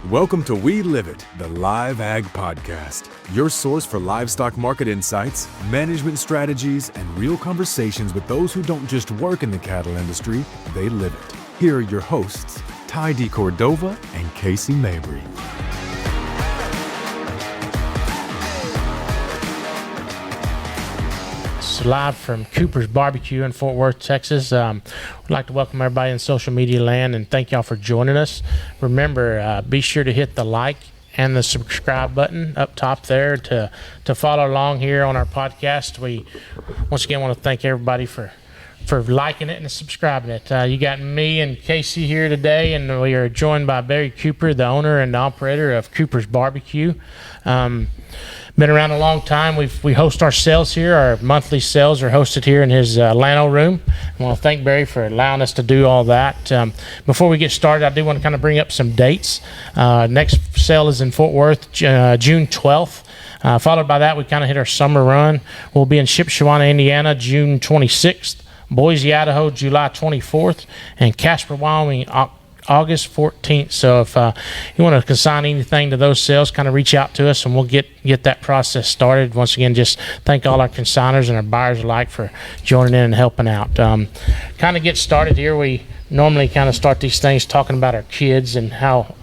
Welcome to We Live It, the Live Ag Podcast, your source for livestock market insights, management strategies, and real conversations with those who don't just work in the cattle industry, they live it. Here are your hosts, Ty D. Cordova and Casey Mabry. Live from Cooper's BBQ in Fort Worth, Texas. We'd like to welcome everybody in social media land and thank y'all for joining us. Remember, be sure to hit the like and the subscribe button up top there to follow along here on our podcast. We once again want to thank everybody for liking it and subscribing it. You got me and Casey here today, and we are joined by Barry Cooper, the owner and operator of Cooper's BBQ. Been around a long time. We host our sales here. Our monthly sales are hosted here in his Llano room. I want to thank Barry for allowing us to do all that. Before we get started, I do want to kind of bring up some dates. Next sale is in Fort Worth, June 12th. Followed by that, we kind of hit our summer run. We'll be in Shipshewana, Indiana, June 26th. Boise, Idaho, July 24th. And Casper, Wyoming, August 14th. So if you want to consign anything to those sales, kind of reach out to us and we'll get that process started. Once again, just thank all our consigners and our buyers alike for joining in and helping out. Kind of get started here. We normally kind of start these things talking about our kids and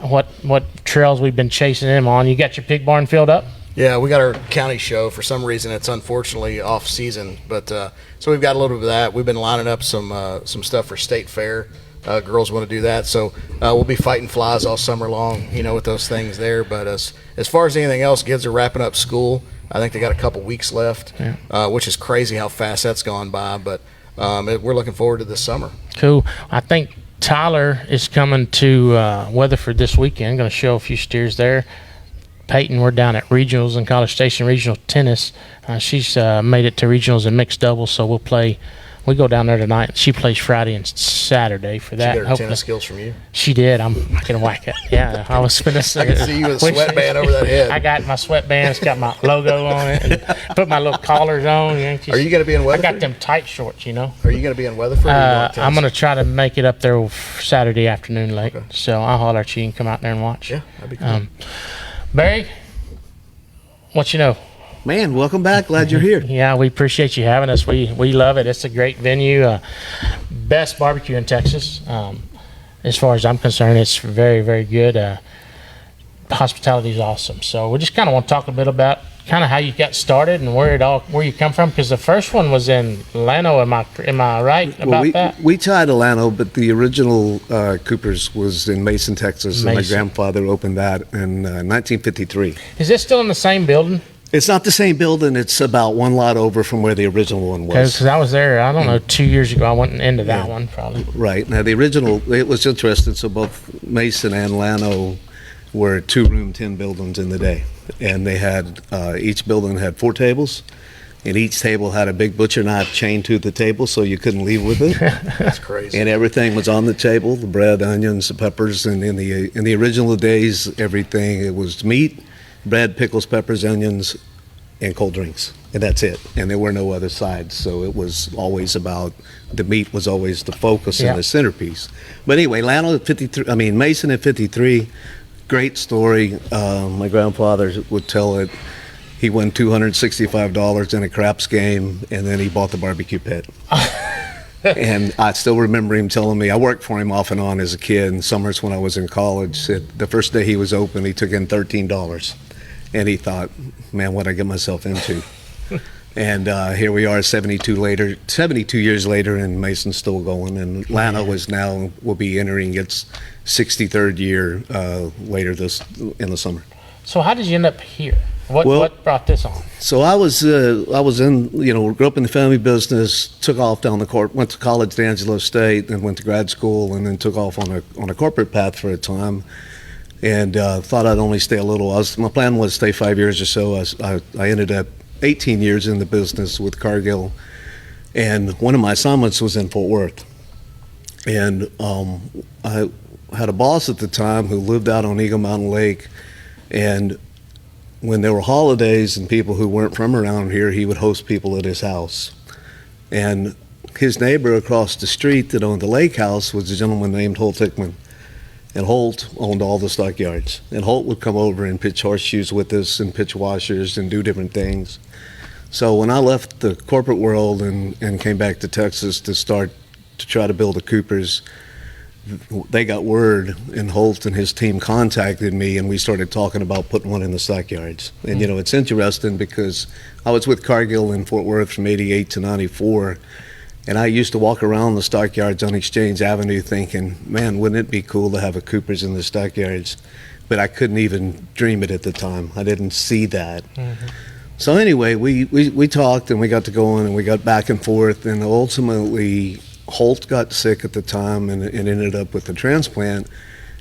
what trails we've been chasing them on. You got your pig barn filled up? Yeah, we got our county show. For some reason, it's unfortunately off season, but so we've got a little bit of that. We've been lining up some stuff for state fair. Girls want to do that, so we'll be fighting flies all summer long, with those things there. But as far as anything else, kids are wrapping up school. I think they got a couple weeks left, which is crazy how fast that's gone by. But we're looking forward to this summer. Cool. I think Tyler is coming to Weatherford this weekend. Going to show a few steers there. Peyton, we're down at regionals in College Station Regional Tennis. She's made it to regionals in mixed doubles, so we'll play. We go down there tonight. She plays Friday and Saturday for that. She got her tennis skills from you? She did. I can whack it. Yeah, I was going to say. I can see you with a sweatband over that head. I got my sweatband. It's got my logo on it. And put my little collars on. Are you going to be in Weatherford? I got them tight shorts, Are you going to be in Weatherford? I'm going to try to make it up there Saturday afternoon late. Okay. So I'll holler at you and come out there and watch. Yeah, that'd be cool. Barry, what you know? Man, welcome back. Glad you're here. Yeah, we appreciate you having us. We love it. It's a great venue. Best barbecue in Texas. As far as I'm concerned, it's very, very good. Hospitality is awesome. So we just kind of want to talk a bit about kind of how you got started and where you come from, because the first one was in Llano. Am I right about that? We tied to Llano, but the original Cooper's was in Mason, Texas, and my grandfather opened that in 1953. Is it still in the same building? It's not the same building. It's about one lot over from where the original one was. Because I was there, I don't know, 2 years ago. I went into that one probably. Right. Now, the original, it was interesting. So both Mason and Llano were two-room tin buildings in the day. And they had, each building had 4 tables. And each table had a big butcher knife chained to the table so you couldn't leave with it. That's crazy. And everything was on the table, the bread, onions, the peppers. And in the original days, everything, it was meat, bread, pickles, peppers, onions, and cold drinks, and that's it. And there were no other sides, so it was always about the meat was always the focus and the centerpiece. But anyway, Llano at 53. I mean Mason at 53. Great story. My grandfather would tell it. He won $265 in a craps game, and then he bought the barbecue pit. And I still remember him telling me, I worked for him off and on as a kid, and summers when I was in college, the first day he was open, he took in $13. And he thought, man, what did I get myself into? And here we are 72 years later, and Mason's still going. And Llano will be entering its 63rd year later in the summer. So how did you end up here? What brought this on? So I was in, grew up in the family business, took off down the court, went to college at Angelo State, and went to grad school, and then took off on a corporate path for a time. And thought I'd only stay a little. My plan was to stay 5 years or so. I ended up 18 years in the business with Cargill, and one of my assignments was in Fort Worth. And I had a boss at the time who lived out on Eagle Mountain Lake, and when there were holidays and people who weren't from around here, he would host people at his house. And his neighbor across the street that owned the lake house was a gentleman named Holt Hickman. And Holt owned all the stockyards. And Holt would come over and pitch horseshoes with us and pitch washers and do different things. So when I left the corporate world and came back to Texas to try to build a Cooper's, they got word, and Holt and his team contacted me, and we started talking about putting one in the stockyards. And, it's interesting because I was with Cargill in Fort Worth from 88 to 94, and I used to walk around the stockyards on Exchange Avenue thinking, man, wouldn't it be cool to have a Cooper's in the stockyards? But I couldn't even dream it at the time. I didn't see that. So anyway, we talked, and we got to going, and we got back and forth, and ultimately Holt got sick at the time and ended up with a transplant.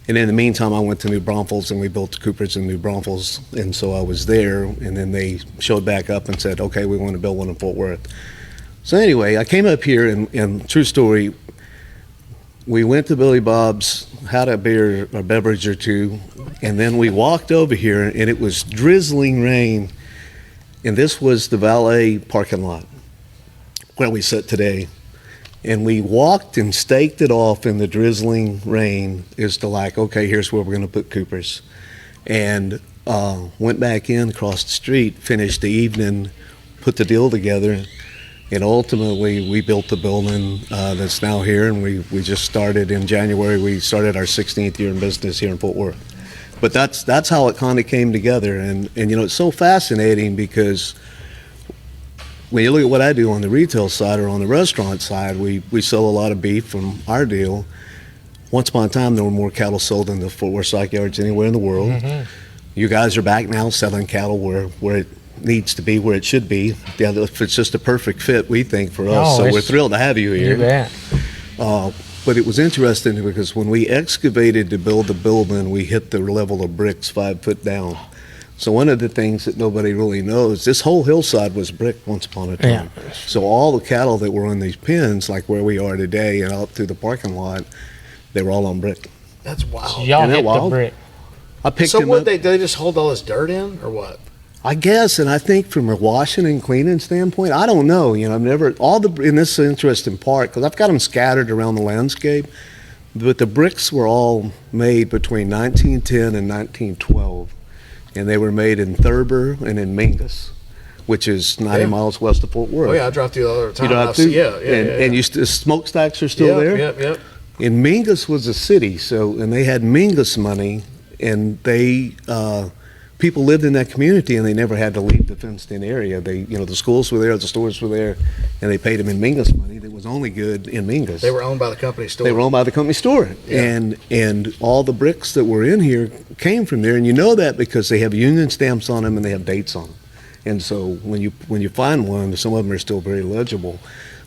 And in the meantime, I went to New Braunfels, and we built Cooper's in New Braunfels. And so I was there, and then they showed back up and said, okay, we want to build one in Fort Worth. So anyway, I came up here, and true story, we went to Billy Bob's, had a beverage or two, and then we walked over here, and it was drizzling rain. And this was the valet parking lot where we sit today. And we walked and staked it off in the drizzling rain as to like, okay, here's where we're going to put Cooper's. And went back in, across the street, finished the evening, put the deal together, and ultimately we built the building that's now here. And we just started in January. We started our 16th year in business here in Fort Worth. But that's how it kind of came together. And it's so fascinating because when you look at what I do on the retail side or on the restaurant side, we sell a lot of beef from our deal. Once upon a time, there were more cattle sold in the Fort Worth Stockyards anywhere in the world. You guys are back now selling cattle where it needs to be, where it should be. Yeah, if it's just a perfect fit, we think, for us. So we're thrilled to have you here. You bet. But it was interesting because when we excavated to build the building, we hit the level of bricks 5 foot down. So one of the things that nobody really knows, this whole hillside was brick once upon a time. Yeah. So all the cattle that were in these pens, like where we are today and out through the parking lot, they were all on brick. That's wild. So y'all Isn't that hit the wild? brick. I picked So them what, up, they just hold all this dirt in, or what? I guess, and I think from a washing and cleaning standpoint, I don't know. I've never, and this is an interesting part, because I've got them scattered around the landscape, but the bricks were all made between 1910 and 1912. And they were made in Thurber and in Mingus, which is 90 miles west of Fort Worth. Oh yeah, I drive through the other time. You drive through? Yeah. And the smokestacks are still there? Yep. And Mingus was a city, and they had Mingus money, and they people lived in that community, and they never had to leave the fenced-in area. They, the schools were there, the stores were there, and they paid them in Mingus money that was only good in Mingus. They were owned by the company store. They were owned by the company store. Yeah. And all the bricks that were in here came from there. And you know that because they have union stamps on them and they have dates on them. And so when you find one, some of them are still very legible.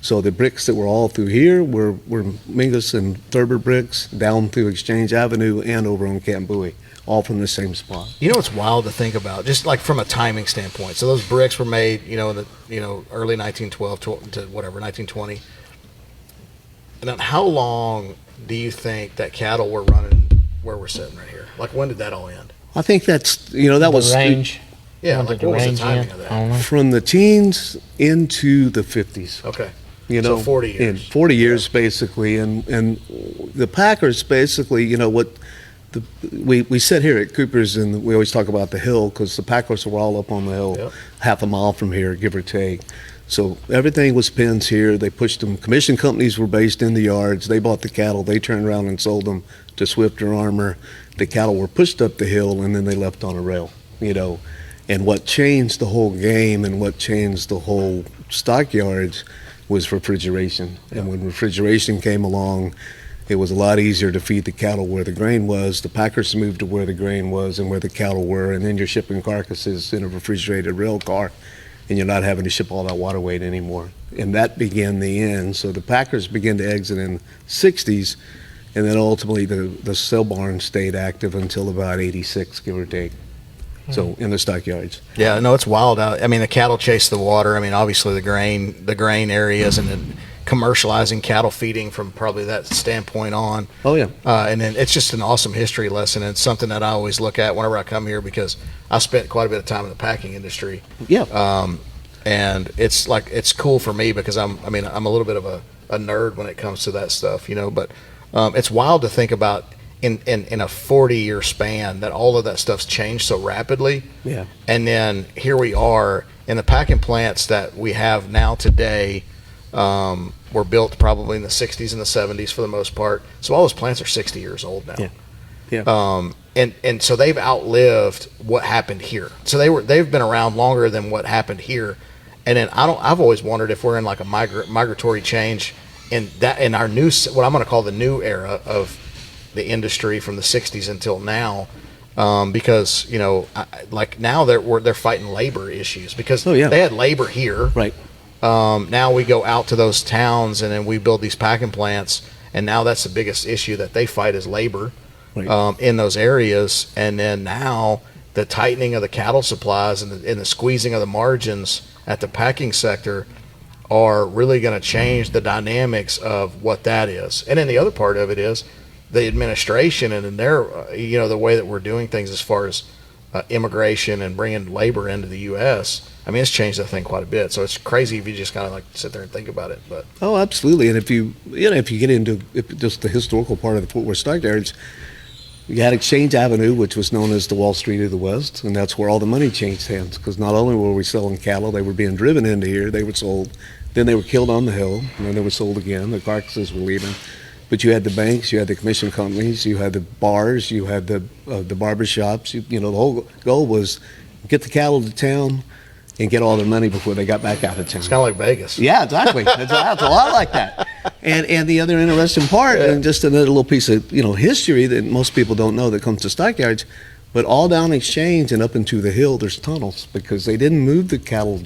So the bricks that were all through here were Mingus and Thurber bricks down through Exchange Avenue and over on Camp Bowie, all from the same spot. You know what's wild to think about, just like from a timing standpoint. So those bricks were made, in the early 1912 to whatever 1920. And then how long do you think that cattle were running where we're sitting right here? Like, when did that all end? I think that's that was range. Yeah, When like did what was the range timing end? of I don't that? know. from the teens into the 50s. Okay. So 40 years. In 40 years, basically. And the Packers, basically, we sit here at Cooper's, and we always talk about the hill because the Packers were all up on the hill, Yep. half a mile from here, give or take. So everything was pens here. They pushed them. Commission companies were based in the yards. They bought the cattle. They turned around and sold them to Swift or Armour. The cattle were pushed up the hill, and then they left on a rail, And what changed the whole game and what changed the whole stockyards was refrigeration. And when refrigeration came along, it was a lot easier to feed the cattle where the grain was. The Packers moved to where the grain was and where the cattle were, and then you're shipping carcasses in a refrigerated rail car, and you're not having to ship all that water weight anymore. And that began the end. So the Packers began to exit in the 60s, and then ultimately the sale barn stayed active until about 86, give or take. So in the stockyards. Yeah, no, it's wild out. I mean, the cattle chase the water. I mean, obviously the grain areas, and then commercializing cattle feeding from probably that standpoint on. Oh yeah. And then it's just an awesome history lesson. And it's something that I always look at whenever I come here because I spent quite a bit of time in the packing industry. Yeah. And it's cool for me because I'm a little bit of a nerd when it comes to that stuff, But it's wild to think about in a 40-year span that all of that stuff's changed so rapidly. Yeah. And then here we are in the packing plants that we have now today. Were built probably in the 60s and the 70s for the most part. So all those plants are 60 years old now. Yeah. And so they've outlived what happened here. So they've been around longer than what happened here. And then I've always wondered if we're in like a migratory change in our new, what I'm going to call the new era of the industry from the 60s until now. Because like now they're fighting labor issues because they had labor here. Right. Now we go out to those towns and then we build these packing plants, and now that's the biggest issue that they fight is labor. Right. In those areas. And then now the tightening of the cattle supplies and the squeezing of the margins at the packing sector are really going to change the dynamics of what that is. And then the other part of it is the administration and their, the way that we're doing things as far as immigration and bringing labor into the U.S. I mean, it's changed that thing quite a bit. So it's crazy if you just kind of like sit there and think about it. But absolutely. And if you get into just the historical part of the Fort Worth Stockyards, you had Exchange Avenue, which was known as the Wall Street of the West, and that's where all the money changed hands. Because not only were we selling cattle, they were being driven into here. They were sold, then they were killed on the hill, and then they were sold again. The carcasses were leaving. But you had the banks, you had the commission companies, you had the bars, you had the barber shops. The whole goal was get the cattle to town and get all their money before they got back out of town. It's kind of like Vegas. Yeah, exactly. It's a lot like that. And the other interesting part, and just another little piece of history that most people don't know that comes to stockyards, but all down Exchange and up into the hill, there's tunnels because they didn't move the cattle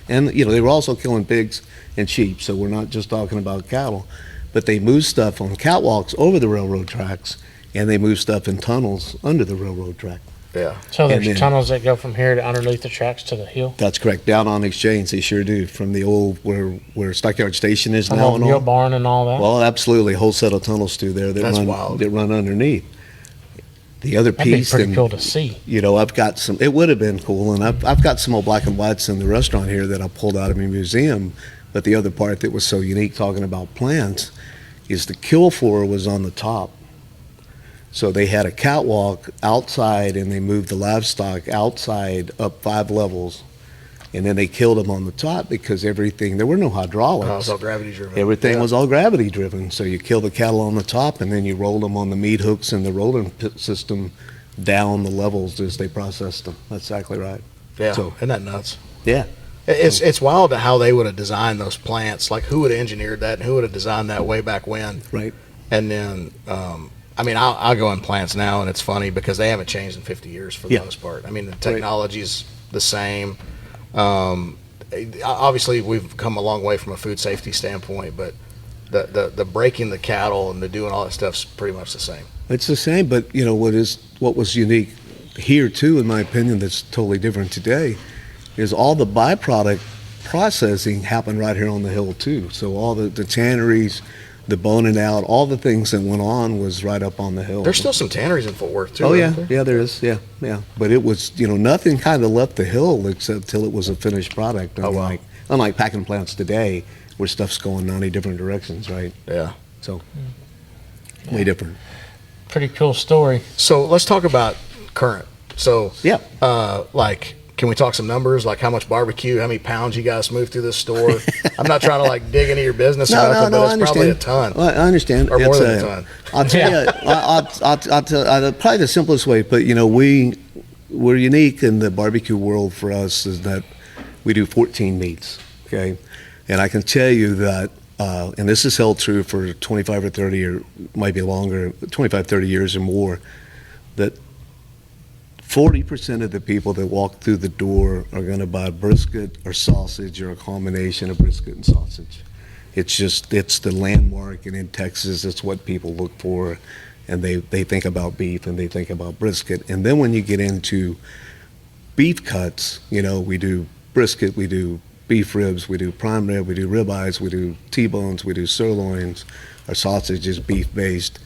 and they were also killing pigs and sheep. So we're not just talking about cattle, but they moved stuff on catwalks over the railroad tracks, and they moved stuff in tunnels under the railroad track. Yeah. So there's tunnels that go from here to underneath the tracks to the hill? That's correct. Down on Exchange, they sure do. From the old, where Stockyard Station is now and all. Your barn and all that? Well, absolutely. A whole set of tunnels through there that run underneath. The other piece. That'd be pretty cool to see. I've got some, it would have been cool, and I've got some old black and whites in the restaurant here that I pulled out of my museum. But the other part that was so unique, talking about plants, is the kill floor was on the top. So they had a catwalk outside, and they moved the livestock outside up 5 levels, and then they killed them on the top because there were no hydraulics. It was all gravity driven. Everything was all gravity driven. So you kill the cattle on the top, and then you roll them on the meat hooks and the rolling system down the levels as they processed them. That's exactly right. Yeah, isn't that nuts? Yeah. It's wild how they would have designed those plants. Like, who would have engineered that, and who would have designed that way back when? Right. And then, I'll go in plants now, and it's funny because they haven't changed in 50 years for the most part. I mean, the technology's the same. Obviously, we've come a long way from a food safety standpoint, but the breaking the cattle and the doing all that stuff's pretty much the same. It's the same, but what was unique here too, in my opinion, that's totally different today, is all the byproduct processing happened right here on the hill too. So all the tanneries, the boning out, all the things that went on was right up on the hill. There's still some tanneries in Fort Worth too. Oh yeah, there is. Yeah. But it was, nothing kind of left the hill except till it was a finished product. Unlike packing plants today, where stuff's going 90 different directions, right? Yeah. So way different. Pretty cool story. So let's talk about current. So can we talk some numbers, like how much barbecue, how many pounds you guys move through this store? I'm not trying to dig into your business or nothing, but it's probably a ton. Well, I understand. Or more than a ton. I'll tell you, I'll tell probably the simplest way, but we're unique in the barbecue world. For us is that we do 14 meats, okay? And I can tell you that, and this is held true for 25 or 30 or might be longer, 25, 30 years or more, that 40% of the people that walk through the door are going to buy brisket or sausage or a combination of brisket and sausage. It's the landmark, and in Texas, it's what people look for, and they think about beef and they think about brisket. And then when you get into beef cuts, we do brisket, we do beef ribs, we do prime rib, we do ribeyes, we do T-bones, we do sirloins. Our sausage is beef-based.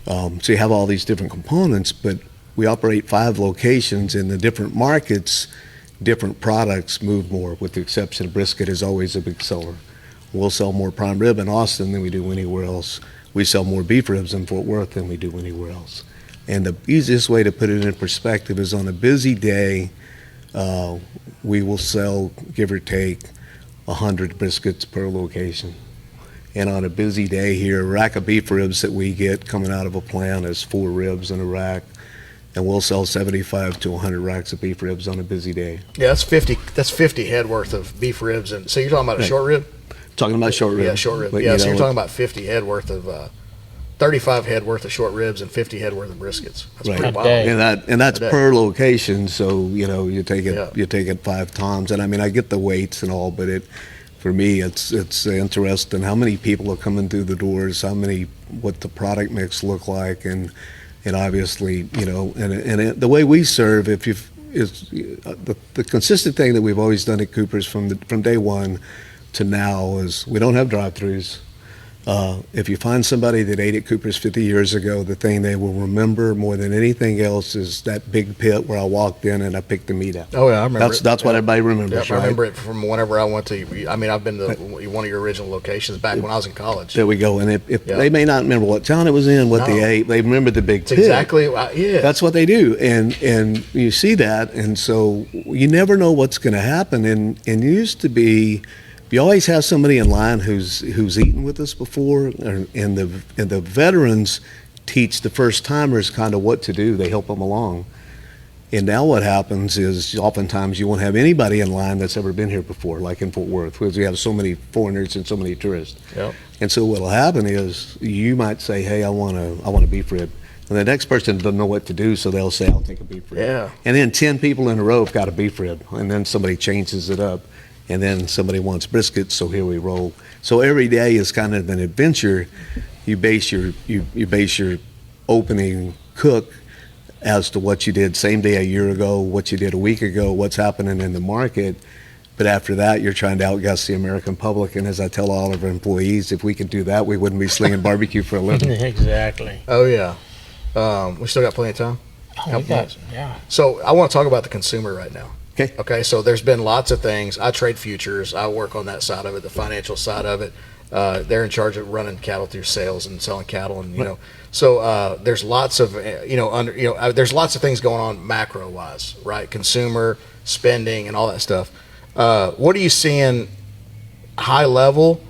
So you have all these different components, but we operate 5 locations. In the different markets, different products move more, with the exception of brisket is always a big seller. We'll sell more prime rib in Austin than we do anywhere else. We sell more beef ribs in Fort Worth than we do anywhere else. And the easiest way to put it in perspective is on a busy day, we will sell, give or take, 100 briskets per location. And on a busy day here, a rack of beef ribs that we get coming out of a plant is 4 ribs in a rack. And we'll sell 75 to 100 racks of beef ribs on a busy day. Yeah, that's 50. That's 50 head worth of beef ribs, and so you're talking about a short rib. Talking about short rib. Yeah, short rib. But, Yeah, you so know, you're talking about 50 head worth of, 35 head worth of short ribs and 50 head worth of briskets. That's right. pretty wild. And that's A day. per location. So you take it Yeah. you take it 5 times. And I mean, I get the weights and all, but for me it's interesting how many people are coming through the doors, what the product mix look like, and obviously, and the way we serve, is the consistent thing that we've always done at Cooper's from day one to now is we don't have drive-throughs. If you find somebody that ate at Cooper's 50 years ago, the thing they will remember more than anything else is that big pit where I walked in and I picked the meat out. Oh yeah, I remember. That's what everybody remembers. Yep, right? I remember it from whenever I went to. I mean, I've been to one of your original locations back when I was in college. There we go. And if Yeah. they may not remember what town it was in, what they No. ate, they remember the big It's pit. exactly. Yeah. That's what they do, and you see that, and so you never know what's going to happen. And it used to be, you always have somebody in line who's eaten with us before, and the veterans teach the first timers kind of what to do. They help them along. And now what happens is oftentimes you won't have anybody in line that's ever been here before, like in Fort Worth, because we have so many foreigners and so many tourists. Yep. And so what'll happen is you might say, "Hey, I want a beef rib." And the next person doesn't know what to do, so they'll say, "I'll take a beef rib." Yeah. And then 10 people in a row have got a beef rib, and then somebody changes it up, and then somebody wants brisket, so here we roll. So every day is kind of an adventure. You base your opening cook as to what you did same day a year ago, what you did a week ago, what's happening in the market. But after that, you're trying to outguess the American public. And as I tell all of our employees, if we could do that, we wouldn't be slinging barbecue for a living. Exactly. Oh yeah. We still got plenty of time. Oh, we got, yeah. So I want to talk about the consumer right now. Okay. Okay. So there's been lots of things. I trade futures. I work on that side of it, the financial side of it. They're in charge of running cattle through sales and selling cattle, and you know. So there's lots of there's lots of things going on macro wise, right? Consumer spending and all that stuff. What are you seeing high level,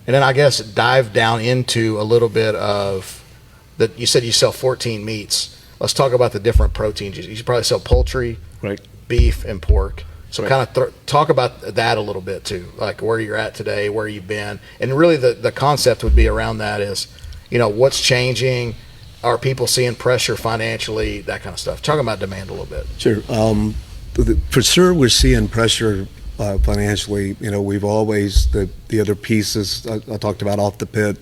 and then I guess dive down into a little bit of that. You said you sell 14 meats. Let's talk about the different proteins. You should probably sell poultry, Right. beef, and pork. So Right. kind of talk about that a little bit too, like where you're at today, where you've been, and really the concept would be around that is, what's changing, are people seeing pressure financially, that kind of stuff. Talking about demand a little bit. Sure. For sure, we're seeing pressure financially. We've always, the other pieces I talked about off the pit,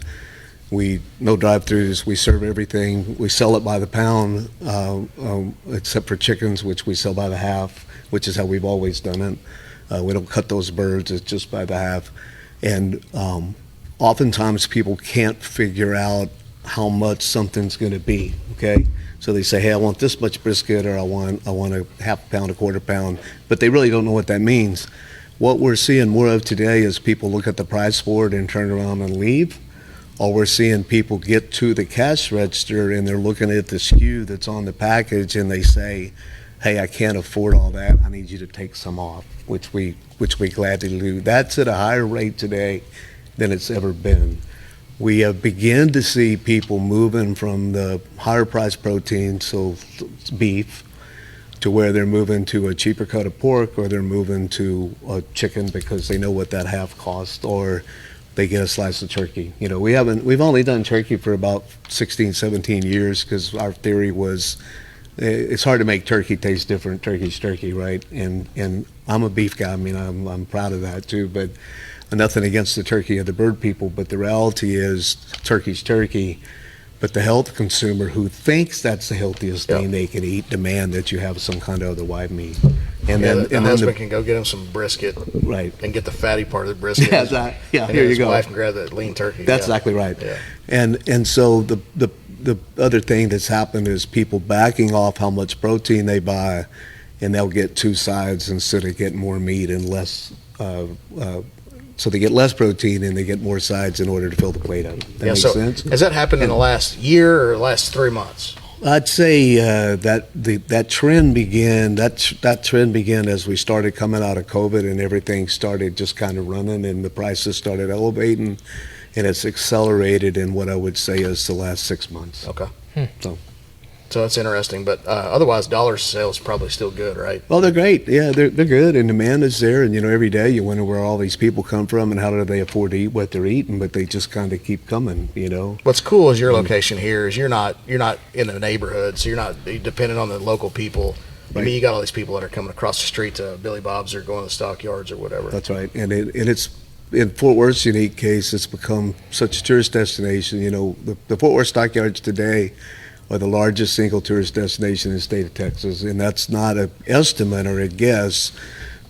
no drive-throughs, we serve everything. We sell it by the pound, except for chickens, which we sell by the half, which is how we've always done it. We don't cut those birds, it's just by the half. And oftentimes people can't figure out how much something's going to be, okay? So they say, hey, I want this much brisket, or I want a half pound, a quarter pound, but they really don't know what that means. What we're seeing more of today is people look at the price board and turn around and leave, or we're seeing people get to the cash register and they're looking at the SKU that's on the package and they say, hey, I can't afford all that, I need you to take some off, which we gladly do. That's at a higher rate today than it's ever been. We have begun to see people moving from the higher priced protein, so beef, to where they're moving to a cheaper cut of pork, or they're moving to a chicken because they know what that half costs, or they get a slice of turkey. We've only done turkey for about 16, 17 years because our theory was it's hard to make turkey taste different. Turkey's turkey, right? And I'm a beef guy. I mean, I'm proud of that too, but nothing against the turkey of the bird people, but the reality is turkey's turkey. But the health consumer who thinks that's the healthiest thing they can eat demand that you have some kind of other white meat. And the husband can go get him some brisket, right, and get the fatty part of the brisket. And here you his go. Wife can grab that lean turkey. That's exactly right. Yeah. And so the other thing that's happened is people backing off how much protein they buy, and they'll get two sides instead of getting more meat and less. So they get less protein and they get more sides in order to fill the plate up. That makes sense? Has that happened in the last year or last 3 months? I'd say that trend began. That trend began as we started coming out of COVID, and everything started just kind of running, and the prices started elevating, and it's accelerated in what I would say is the last 6 months. Okay. So that's interesting, but otherwise, dollar sales probably still good, right? well, they're great. Yeah, they're good, and demand is there. And every day you wonder where all these people come from and how do they afford to eat what they're eating, but they just kind of keep coming. What's cool is your location here is you're not in a neighborhood, so you're not dependent on the local people. I mean, you got all these people that are coming across the street to Billy Bob's or going to the Stockyards or whatever. That's right, and it's in Fort Worth's unique case. It's become such a tourist destination. The Fort Worth Stockyards today are the largest single tourist destination in the state of Texas, and that's not an estimate or a guess.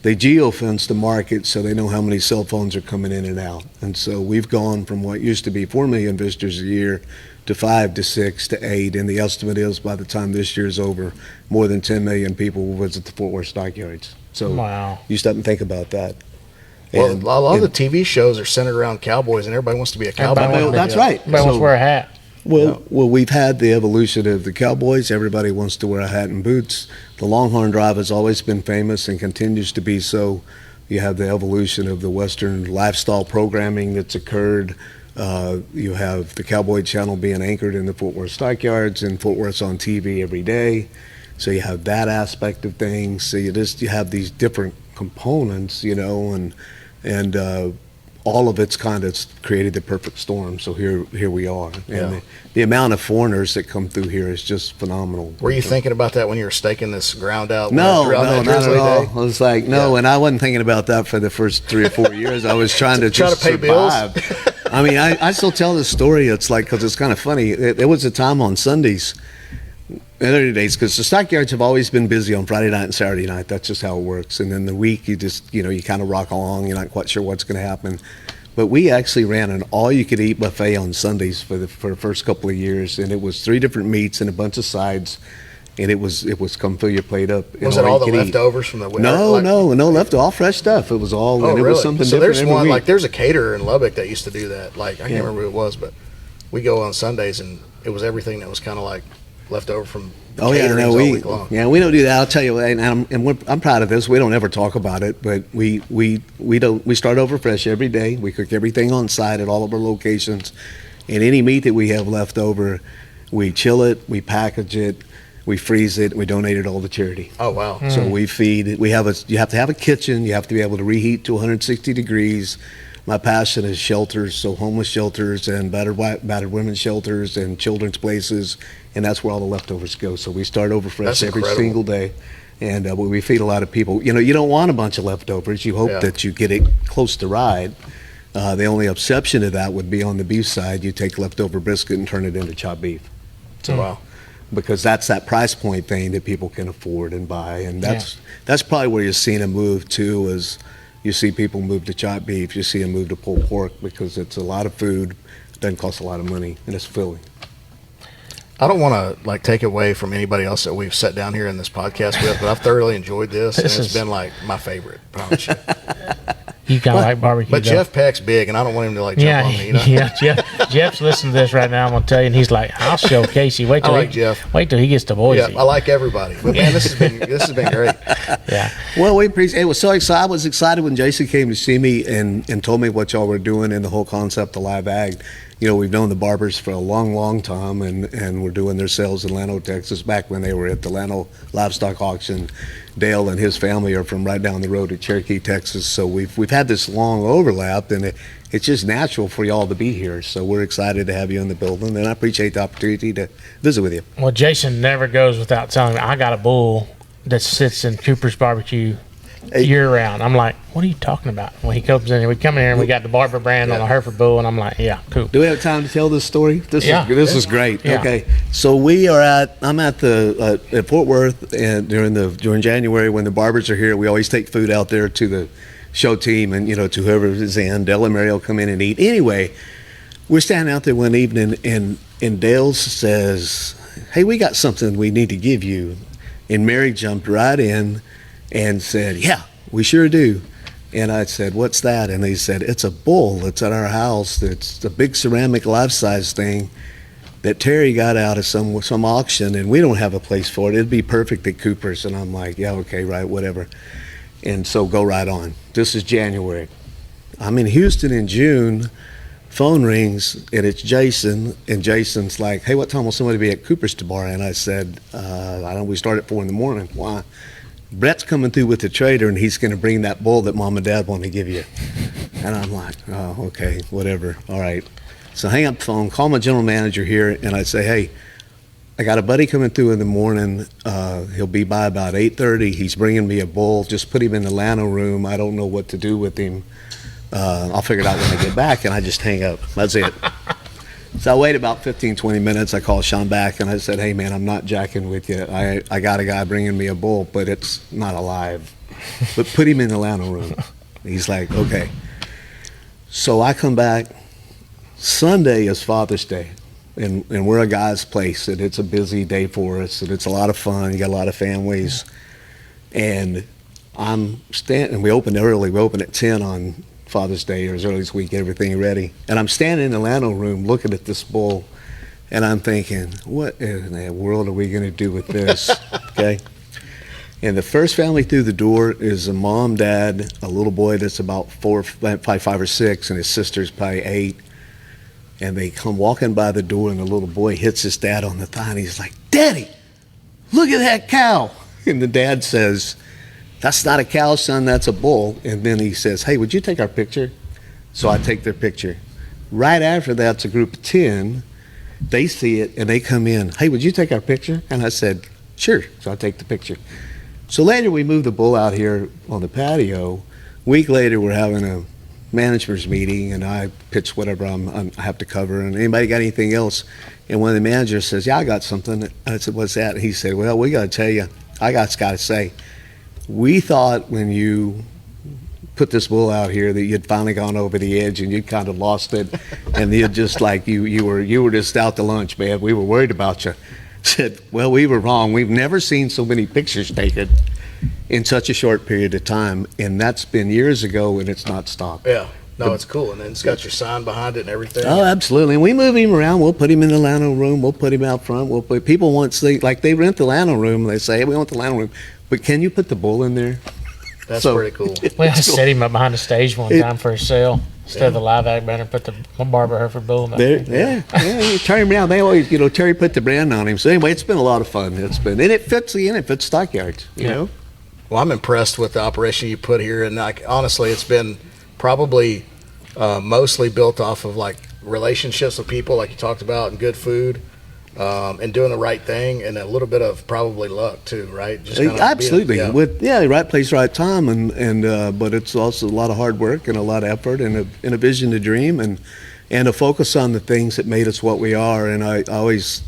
They geofence the market so they know how many cell phones are coming in and out. And so we've gone from what used to be 4 million visitors a year to 5 to 6 to 8, and the estimate is by the time this year is over, more than 10 million people will visit the Fort Worth Stockyards. So wow. You stop and think about that. Well, a lot of the TV shows are centered around cowboys, and everybody wants to be a cowboy. That's right. Everybody wants to wear a hat. Well, we've had the evolution of the cowboys. Everybody wants to wear a hat and boots. The Longhorn Drive has always been famous and continues to be so. You have the evolution of the Western lifestyle programming that's occurred. You have the Cowboy Channel being anchored in the Fort Worth Stockyards, and Fort Worth's on TV every day. So you have that aspect of things. So you have these different components, and all of it's kind of created the perfect storm. So here we are. And the amount of foreigners that come through here is just phenomenal. Were you thinking about that when you were staking this ground out? No, not at all. I was like, and I wasn't thinking about that for the first 3 or 4 years. I was trying to just pay survive. bills. I mean, I still tell this story. It's like, because it's kind of funny. There was a time on Sundays, other days, because the stockyards have always been busy on Friday night and Saturday night. That's just how it works. And then the week, you just, you kind of rock along. You're not quite sure what's going to happen. But we actually ran an all-you-could-eat buffet on Sundays for the first couple of years, and it was 3 different meats and a bunch of sides, and it was come fill your plate up. Was it all the leftovers from the winter? No left, all fresh stuff. It was all, and it was something so different there's every week. there's a caterer in Lubbock that used to do that. I can't remember who it was, but we go on Sundays, and it was everything that was kind of like left over from we don't do that. I'll tell you, and I'm proud of this. We don't ever talk about it, but we start over fresh every day. We cook everything on site at all of our locations, and any meat that we have left over, we chill it, we package it, we freeze it, we donate it all to charity. Oh wow! So we feed it. You have to have a kitchen. You have to be able to reheat to 160 degrees. My passion is shelters, so homeless shelters and battered women's shelters and children's places, and that's where all the leftovers go. So we start over fresh every single day, and we feed a lot of people. You don't want a bunch of leftovers. You hope that you get it close to ride. The only exception to that would be on the beef side. You take leftover brisket and turn it into chopped beef. So, wow. Because that's that price point thing that people can afford and buy, and that's probably where you're seeing a move to is. You see people move to chopped beef, you see them move to pulled pork because it's a lot of food, doesn't cost a lot of money, and it's filling. I don't want to take away from anybody else that we've sat down here in this podcast with, but I've thoroughly enjoyed this, and it's been my favorite, I promise you. You kind of like barbecue. But Jeff Peck's big, and I don't want him to jump on me. Jeff's listening to this right now. I'm gonna tell you, and he's like, "I'll show Casey. Wait till he gets to Boise." Yeah, I like everybody, but man, this has been great. Yeah. Well, we appreciate. It was so excited. I was excited when Jason came to see me and told me what y'all were doing and the whole concept of live ag. We've known the Barbers for a long, long time, and we're doing their sales in Llano, Texas, back when they were at the Llano Livestock Auction. Dale and his family are from right down the road at Cherokee, Texas, so we've had this long overlap, and it's just natural for y'all to be here. So we're excited to have you in the building, and I appreciate the opportunity to visit with you. Well, Jason never goes without telling me, I got a bull that sits in Cooper's Barbecue year round. I'm like, what are you talking about? When he comes in here, we come in here and we got the Barber brand on a Hereford bull, and I'm like, yeah, cool. Do we have time to tell this story? This is great. Yeah. Okay, so I'm at the at Fort Worth, and during January when the Barbers are here, we always take food out there to the show team, and to whoever is in. Dale and Mary will come in and eat. Anyway, we're standing out there one evening, and Dale says, "Hey, we got something we need to give you," and Mary jumped right in and said, "Yeah, we sure do." And I said, "What's that?" And he said, "It's a bull. It's at our house. It's a big ceramic life-size thing that Terry got out of some auction, and we don't have a place for it. It'd be perfect at Cooper's. And I'm like, yeah, okay, right, whatever. And so go right on. This is January. I'm in Houston in June. Phone rings, and it's Jason. And Jason's like, hey, what time will somebody be at Cooper's tomorrow? And I said, we start at 4 a.m. Why? Brett's coming through with the trader, and he's going to bring that bull that Mom and Dad want to give you. And I'm like, oh, okay, whatever. All right. So hang up the phone, call my general manager here, and I say, hey, I got a buddy coming through in the morning. He'll be by about 8:30. He's bringing me a bull. Just put him in the Lano room. I don't know what to do with him. I'll figure it out when I get back, and I just hang up. That's it. So I wait about 15, 20 minutes. I call Sean back, and I said, hey, man, I'm not jacking with you. I got a guy bringing me a bull, but it's not alive. But put him in the Lano room. He's like, okay. So I come back. Sunday is Father's Day, and we're a guy's place, and it's a busy day for us, and it's a lot of fun. You got a lot of families. And I'm standing, we opened early. We opened at 10 on Father's Day, or as early as we get everything ready. And I'm standing in the Lano room looking at this bull, and I'm thinking, what in the world are we going to do with this? Okay. And the first family through the door is a mom, dad, a little boy that's about 5 or 6, and his sister's probably 8. And they come walking by the door, and the little boy hits his dad on the thigh, and he's like, Daddy, look at that cow. And the dad says, that's not a cow, son, that's a bull. And then he says, hey, would you take our picture? So I take their picture. Right after that, it's a group of 10. They see it, and they come in. Hey, would you take our picture? And I said, sure. So I take the picture. So later, we moved the bull out here on the patio. A week later, we're having a management's meeting, and I pitch whatever I have to cover, and anybody got anything else? And one of the managers says, yeah, I got something. And I said, what's that? And he said, well, we got to tell you, I got to say, we thought when you put this bull out here that you'd finally gone over the edge and you'd kind of lost it, and you'd just like you were just out to lunch, man. We were worried about you. Said, well, we were wrong. We've never seen so many pictures taken in such a short period of time, and that's been years ago, and it's not stopped. Yeah. No, it's cool, and then it's got your sign behind it and everything. Oh, absolutely. And we move him around. We'll put him in the Lano room. We'll put him out front. People want to see, like they rent the Lano room, and they say, hey, we want the Lano room, but can you put the bull in there? That's pretty cool. We had to set him up behind the stage one time for a sale. Instead of the live act banner, put the Barber Hereford bull in there. Yeah. Turn him around. They always, Terry put the brand on him. So anyway, it's been a lot of fun. And it fits Stockyards, you know? Well, I'm impressed with the operation you put here, and honestly, it's been probably mostly built off of like relationships with people, like you talked about, and good food, and doing the right thing, and a little bit of probably luck too, right? Just absolutely. Right place, right time, and but it's also a lot of hard work and a lot of effort and a vision to dream and a focus on the things that made us what we are. And I always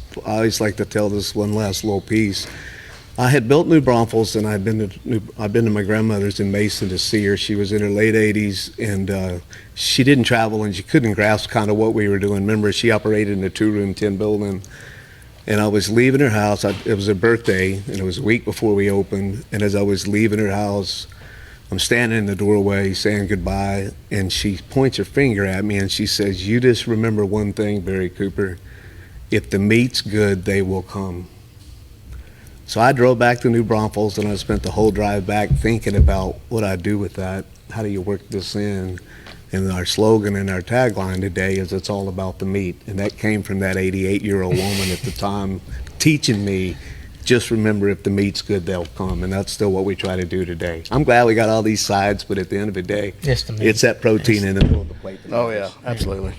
like to tell this one last little piece. I had built New Braunfels, and I'd been to my grandmother's in Mason to see her. She was in her late 80s, and she didn't travel, and she couldn't grasp kind of what we were doing. Remember, she operated in a 2-room, 10 building, and I was leaving her house. It was her birthday, and it was a week before we opened. And as I was leaving her house, I'm standing in the doorway saying goodbye, and she points her finger at me, and she says, "You just remember one thing, Barry Cooper. If the meat's good, they will come." So I drove back to New Braunfels, and I spent the whole drive back thinking about what I'd do with that. How do you work this in? And our slogan and our tagline today is it's all about the meat. And that came from that 88-year-old woman at the time teaching me, just remember if the meat's good, they'll come. And that's still what we try to do today. I'm glad we got all these sides, but at the end of the day, it's that protein in the middle of the plate. Oh, yeah, absolutely.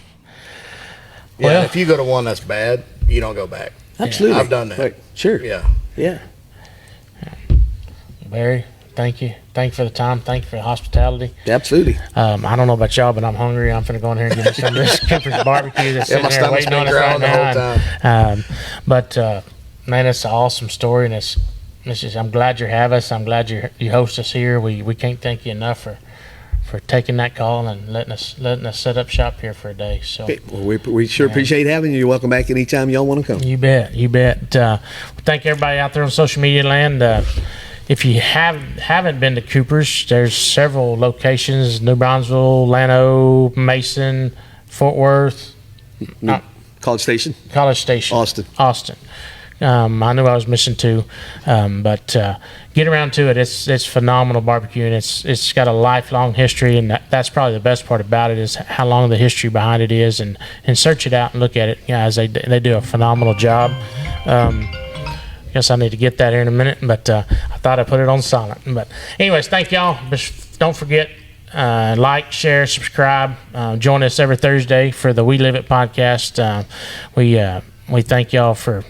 Well, if you go to one that's bad, you don't go back. Absolutely. I've done that. Right. Sure. Yeah. Barry, thank you. Thank you for the time. Thank you for the hospitality. Absolutely. I don't know about y'all, but I'm hungry. I'm finna go in here and get me some of this Cooper's barbecue that's sitting there waiting on us right now. But man, it's an awesome story, and it's just, I'm glad you have us. I'm glad you host us here. We can't thank you enough for taking that call and letting us set up shop here for a day. So well, we sure appreciate having you. You're welcome back anytime y'all want to come. You bet. Thank everybody out there on social media land. If you haven't been to Cooper's, there's several locations: New Brownsville, Llano, Mason, Fort Worth. College Station. College Station. Austin. I knew I was missing two, but get around to it. It's phenomenal barbecue, and it's got a lifelong history, and that's probably the best part about it is how long the history behind it is, and search it out and look at it, guys. They do a phenomenal job. Guess I need to get that here in a minute, but I thought I put it on silent. But anyways, thank y'all. Don't forget, like, share, subscribe. Join us every Thursday for the We Live It podcast. We thank y'all for